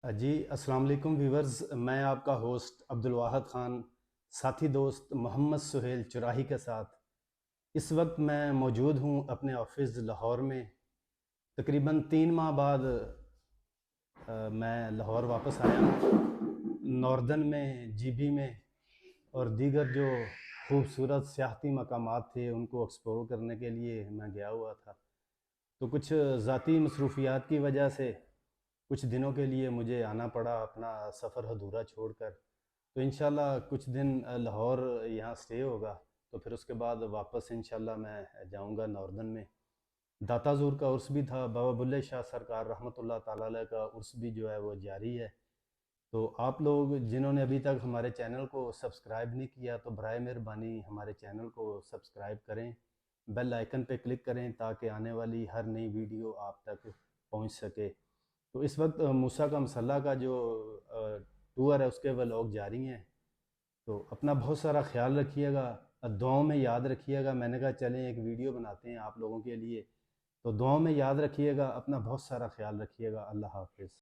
जी अस्सलाम वालेकुम व्यूवर्स। मैं आपका होस्ट अब्दुल वाहद ख़ान साथी दोस्त मोहम्मद सुहेल चुराही के साथ इस वक्त मैं मौजूद हूँ अपने ऑफिस लाहौर में। तकरीबन 3 माह बाद मैं लाहौर वापस आया हूँ। नॉर्दन में जीबी में और दीगर जो खूबसूरत सियाहती मकामात थे उनको एक्सप्लोर करने के लिए मैं गया हुआ था। तो कुछ ज़ाती मसरूफियात की वजह से कुछ दिनों के लिए मुझे आना पड़ा अपना सफ़र अधूरा छोड़कर। तो इंशाल्लाह कुछ दिन लाहौर यहाँ स्टे होगा। तो फिर उसके बाद वापस इंशाल्लाह मैं जाऊँगा नॉर्दन में। दाता ज़ूर का उर्स भी था, बाबा बुल्ले शाह सरकार रहमतुल्लाह ताला अलैह का उर्स भी जो है वो जारी है। तो आप लोग जिन्होंने अभी तक हमारे चैनल को सब्सक्राइब नहीं किया तो बराए मेहरबानी हमारे चैनल को सब्सक्राइब करें, बेल आइकन पे क्लिक करें ताकि आने वाली हर नई वीडियो आप तक पहुंच सके। तो इस वक्त मूसा का मसल्ला का जो टूर है उसके व्लॉग जारी हैं। तो अपना बहुत सारा ख्याल रखिएगा, दुआओं में याद रखिएगा। मैंने कहा चलें एक वीडियो बनाते हैं आप लोगों के लिए। तो दुआओं में याद रखिएगा, अपना बहुत सारा ख्याल रखिएगा। अल्लाह हाफिज़।